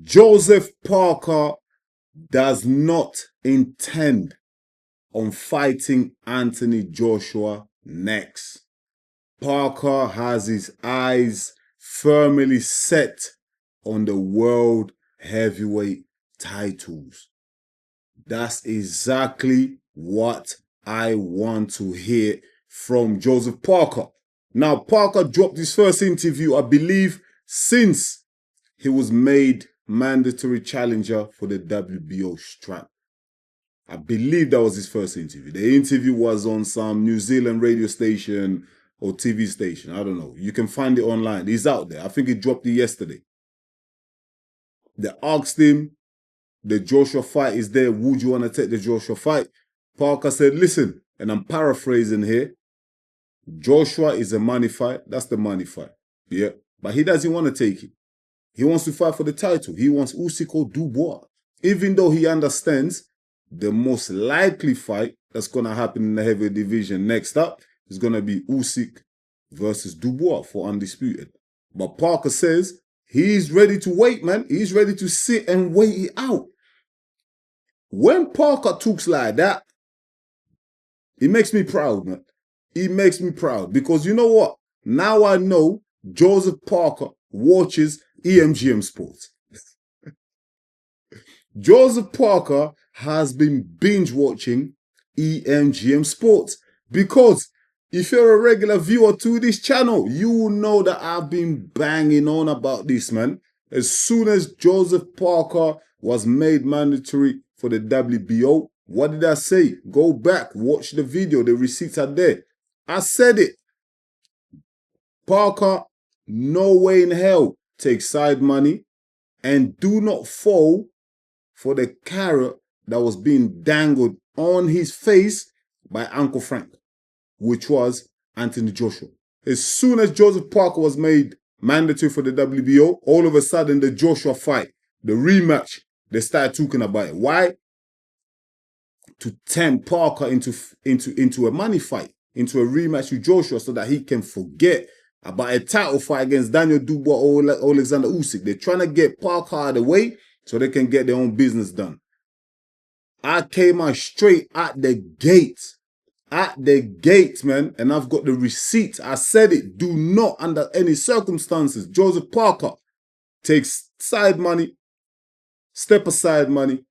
Joseph Parker does not intend on fighting Anthony Joshua next. Parker has his eyes firmly set on the world heavyweight titles. That's exactly what I want to hear from Joseph Parker. Now, Parker dropped his first interview, I believe, since he was made mandatory challenger for the WBO strap. I believe that was his first interview. The interview was on some New Zealand radio station or TV station. I don't know. You can find it online. He's out there. I think he dropped it yesterday. They asked him, the Joshua fight is there. Would you want to take the Joshua fight? Parker said, listen, and I'm paraphrasing here, Joshua is a money fight. That's the money fight. Yeah. But he doesn't want to take it. He wants to fight for the title. He wants Usyk or Dubois. Even though he understands the most likely fight that's going to happen in the heavyweight division next up is going to be Usyk versus Dubois for undisputed. But Parker says he's ready to wait, man. He's ready to sit and wait it out. When Parker talks like that, it makes me proud, man. It makes me proud because you know what? Now I know Joseph Parker watches EMGM Sports. Joseph Parker has been binge watching EMGM Sports because if you're a regular viewer to this channel, you will know that I've been banging on about this, man. As soon as Joseph Parker was made mandatory for the WBO, what did I say? Go back, watch the video. The receipts are there. I said it. Parker, no way in hell, take side money and do not fall for the carrot that was being dangled on his face by Uncle Frank, which was Anthony Joshua. As soon as Joseph Parker was made mandatory for the WBO, all of a sudden the Joshua fight, the rematch, they started talking about it. Why? To tempt Parker into a money fight, into a rematch with Joshua so that he can forget about a title fight against Daniel Dubois or Oleksandr Usyk. They're trying to get Parker out of the way so they can get their own business done. I came out straight at the gate. At the gate, man. And I've got the receipt. I said it. Do not, under any circumstances, Joseph Parker takes side money, step aside money,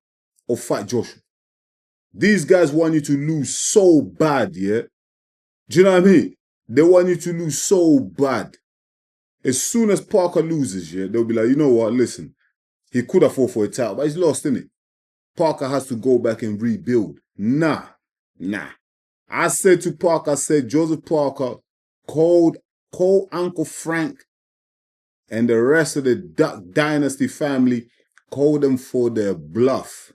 or fight Joshua. These guys want you to lose so bad, yeah? Do you know what I mean? They want you to lose so bad. As soon as Parker loses, yeah, they'll be like, you know what, listen, he could have fought for a title, but he's lost, innit? Parker has to go back and rebuild. Nah. I said to Parker, I said, Joseph Parker called Uncle Frank and the rest of the Duck Dynasty family, called them for their bluff.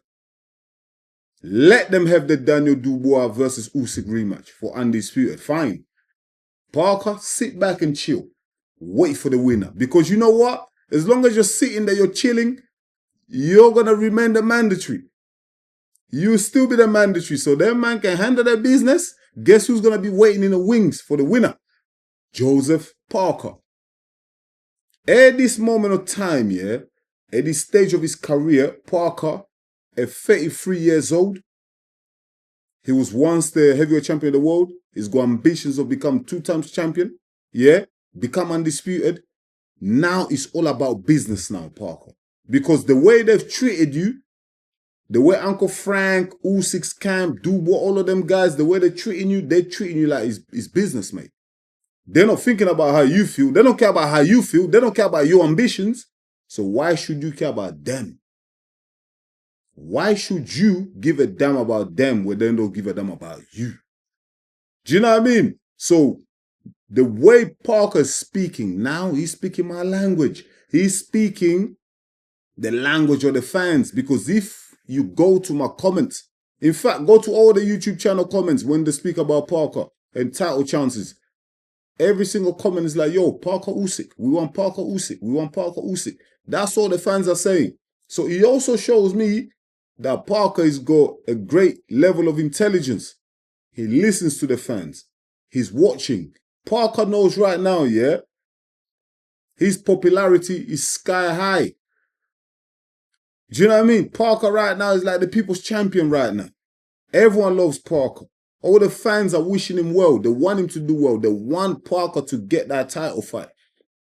Let them have the Daniel Dubois versus Usyk rematch for undisputed. Fine. Parker, sit back and chill. Wait for the winner. Because you know what? As long as you're sitting there, you're chilling, you're going to remain the mandatory. You'll still be the mandatory. So that man can handle their business. Guess who's going to be waiting in the wings for the winner? Joseph Parker. At this moment of time, yeah, at this stage of his career, Parker, at 33 years old, he was once the heavyweight champion of the world. He's got ambitions of becoming 2 times champion. Yeah, become undisputed. Now it's all about business now, Parker. Because the way they've treated you, the way Uncle Frank, Usyk's camp, Dubois, all of them guys, the way they're treating you like it's business, mate. They're not thinking about how you feel. They don't care about how you feel. They don't care about your ambitions. So why should you care about them? Why should you give a damn about them when they don't give a damn about you? Do you know what I mean? So the way Parker's speaking now, he's speaking my language. He's speaking the language of the fans. Because if you go to my comments, in fact, go to all the YouTube channel comments when they speak about Parker and title chances, every single comment is like, yo, Parker Usyk. We want Parker Usyk. We want Parker Usyk. That's all the fans are saying. So he also shows me that Parker has got a great level of intelligence. He listens to the fans. He's watching. Parker knows right now, yeah, his popularity is sky high. Do you know what I mean? Parker right now is like the people's champion right now. Everyone loves Parker. All the fans are wishing him well. They want him to do well. They want Parker to get that title fight.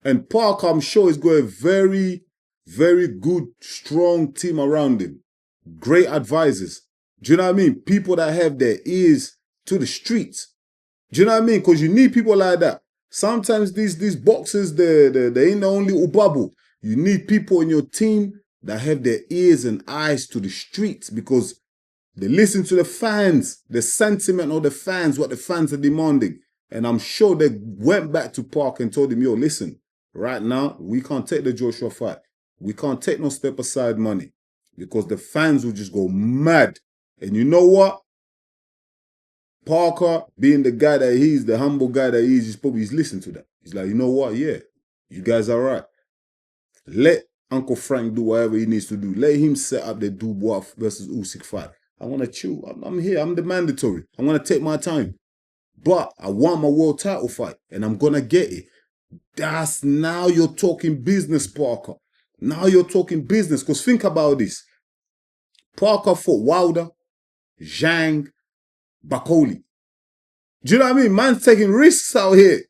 And Parker, I'm sure, is got a very, very good, strong team around him. Great advisors. Do you know what I mean? People that have their ears to the streets. Do you know what I mean? Because you need people like that. Sometimes these boxers, they ain't the only little bubble. You need people in your team that have their ears and eyes to the streets because they listen to the fans, the sentiment of the fans, what the fans are demanding. And I'm sure they went back to Park and told him, yo, listen, right now, we can't take the Joshua fight. We can't take no step aside money because the fans will just go mad. And you know what? Parker, being the guy that he is, the humble guy that he is, he's listening to that. He's like, you know what? Yeah, you guys are right. Let Uncle Frank do whatever he needs to do. Let him set up the Dubois versus Usyk fight. I want to chew. I'm here. I'm the mandatory. I'm going to take my time. But I want my world title fight, and I'm going to get it. That's now you're talking business, Parker. Now you're talking business. Because think about this. Parker fought Wilder, Zhang, Bakoli. Do you know what I mean? Man's taking risks out here.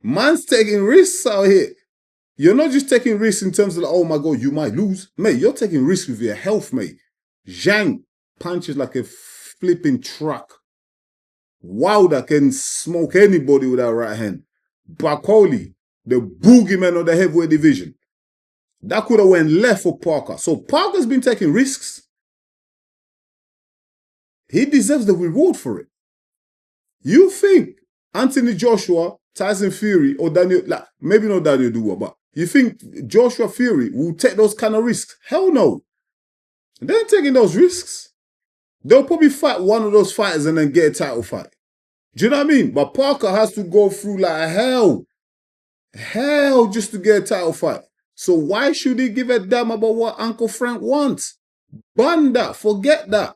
Man's taking risks out here. You're not just taking risks in terms of, like, oh my God, you might lose. Mate, you're taking risks with your health, mate. Zhang punches like a flipping truck. Wilder can smoke anybody with that right hand. Bakoli, the boogeyman of the heavyweight division. That could have went left for Parker. So Parker's been taking risks. He deserves the reward for it. You think Anthony Joshua, Tyson Fury, or Daniel, like, maybe not Daniel Dubois, but you think Joshua Fury will take those kind of risks? Hell no. They ain't taking those risks. They'll probably fight one of those fighters and then get a title fight. Do you know what I mean? But Parker has to go through like hell just to get a title fight. So why should he give a damn about what Uncle Frank wants? Ban that. Forget that.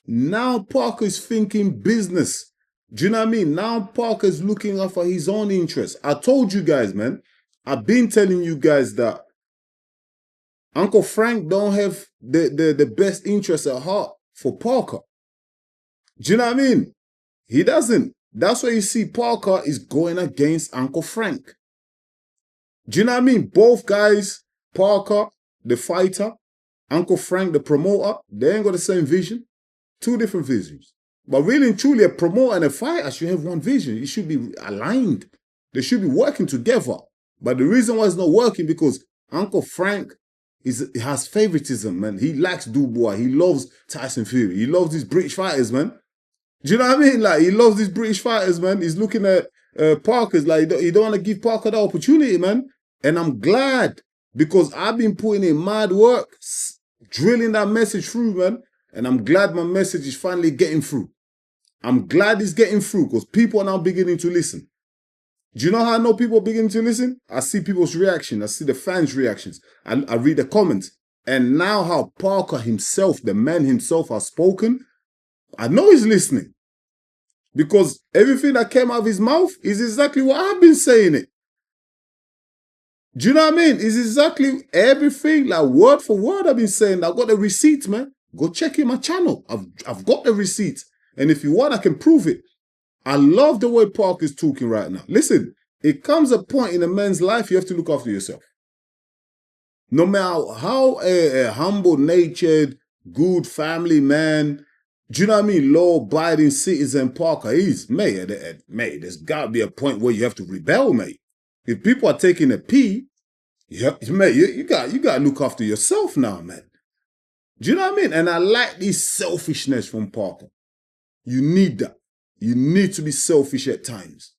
Now Parker is thinking business. Do you know what I mean? Now Parker is looking out for his own interests. I told you guys, man. I've been telling you guys that Uncle Frank don't have the best interest at heart for Parker. Do you know what I mean? He doesn't. That's why you see Parker is going against Uncle Frank. Do you know what I mean? Both guys, Parker, the fighter, Uncle Frank, the promoter, they ain't got the same vision. Two different visions. But really and truly, a promoter and a fighter should have one vision. It should be aligned. They should be working together. But the reason why it's not working because Uncle Frank has favoritism, man. He likes Dubois. He loves Tyson Fury. He loves these British fighters, man. Do you know what I mean? Like, he loves these British fighters, man. He's looking at Parker's like, he don't want to give Parker the opportunity, man. And I'm glad because I've been putting in mad work, drilling that message through, man. And I'm glad my message is finally getting through. I'm glad it's getting through because people are now beginning to listen. Do you know how I know people are beginning to listen? I see people's reaction. I see the fans' reactions. I read the comments. And now how Parker himself, the man himself, has spoken, I know he's listening. Because everything that came out of his mouth is exactly what I've been saying it. Do you know what I mean? It's exactly everything, like word for word I've been saying. I've got the receipts, man. Go check in my channel. I've got the receipts. And if you want, I can prove it. I love the way Park is talking right now. Listen, it comes a point in a man's life you have to look after yourself. No matter how a humble-natured, good family man, do you know what I mean, law-abiding citizen Parker is, mate, there's got to be a point where you have to rebel, mate. If people are taking a pee, mate, you got to look after yourself now, man. Do you know what I mean? And I like this selfishness from Parker. You need that. You need to be selfish at times.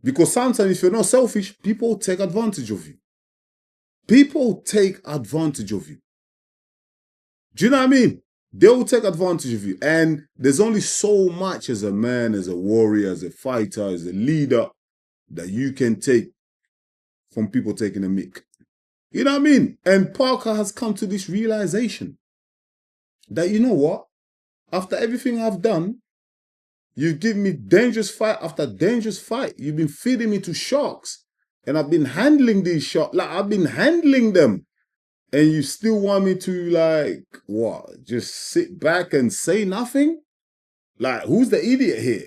Because sometimes if you're not selfish, people take advantage of you. People take advantage of you. Do you know what I mean? They will take advantage of you. And there's only so much as a man, as a warrior, as a fighter, as a leader that you can take from people taking a mick. You know what I mean? And Parker has come to this realization that, you know what? After everything I've done, you've given me dangerous fight after dangerous fight. You've been feeding me to sharks. And I've been handling these sharks. Like, I've been handling them. And you still want me to, like, what? Just sit back and say nothing? Like, who's the idiot here?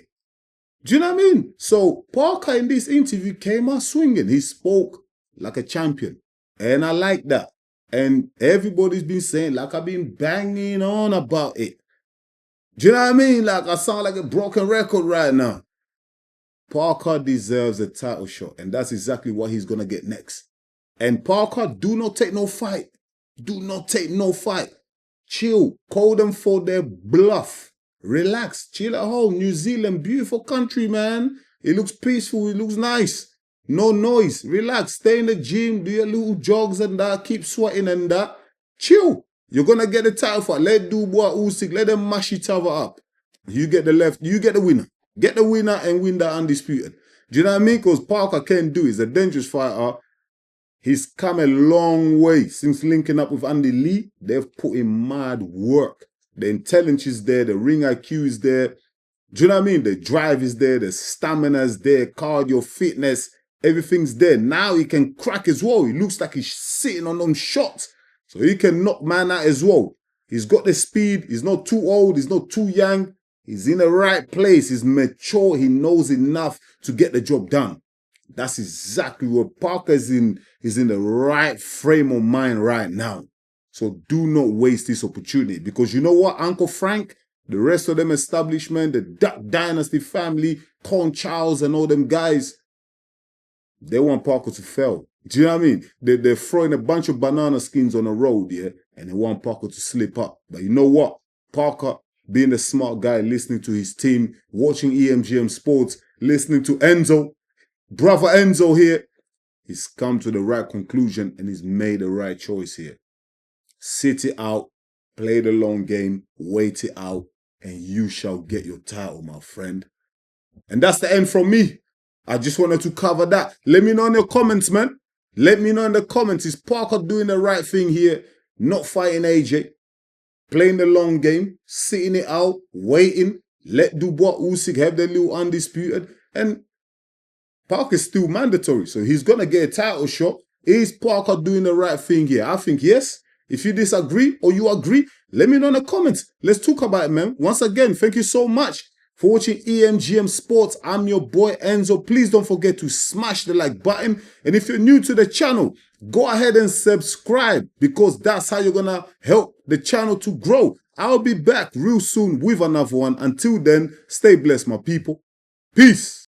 Do you know what I mean? So Parker in this interview came out swinging. He spoke like a champion. And I like that. And everybody's been saying, like I've been banging on about it. Do you know what I mean? Like I sound like a broken record right now. Parker deserves a title shot. And that's exactly what he's going to get next. And Parker, do not take no fight. Do not take no fight. Chill. Call them for their bluff. Relax. Chill at home. New Zealand, beautiful country, man. It looks peaceful. It looks nice. No noise. Relax. Stay in the gym. Do your little jogs and that. Keep sweating and that. Chill. You're going to get the title fight. Let Dubois, Usyk, let them mash each other up. You get the left. You get the winner. Get the winner and win that undisputed. Do you know what I mean? Because Parker can do it. He's a dangerous fighter. He's come a long way since linking up with Andy Lee. They've put in mad work. The intelligence is there. The ring IQ is there. Do you know what I mean? The drive is there. The stamina is there. Cardio, fitness, everything's there. Now he can crack as well. He looks like he's sitting on them shots. So he can knock man out as well. He's got the speed. He's not too old. He's not too young. He's in the right place. He's mature. He knows enough to get the job done. That's exactly what Parker is in. He's in the right frame of mind right now. So do not waste this opportunity. Because you know what, Uncle Frank, the rest of them establishment, the Duck Dynasty family, Con Charles and all them guys, they want Parker to fail. Do you know what I mean? They're throwing a bunch of banana skins on the road, yeah? And they want Parker to slip up. But you know what? Parker, being the smart guy, listening to his team, watching EMGM Sports, listening to Enzo, brother Enzo here, he's come to the right conclusion and he's made the right choice here. Sit it out, play the long game, wait it out, and you shall get your title, my friend. And that's the end from me. I just wanted to cover that. Let me know in the comments, man. Let me know in the comments. Is Parker doing the right thing here? Not fighting AJ. Playing the long game, sitting it out, waiting. Let Dubois, Usyk have their little undisputed. And Parker's still mandatory, so he's going to get a title shot. Is Parker doing the right thing here? I think yes. If you disagree or you agree, let me know in the comments. Let's talk about it, man. Once again, thank you so much for watching EMGM Sports. I'm your boy Enzo. Please don't forget to smash the like button. And if you're new to the channel, go ahead and subscribe because that's how you're going to help the channel to grow. I'll be back real soon with another one. Until then, stay blessed, my people. Peace.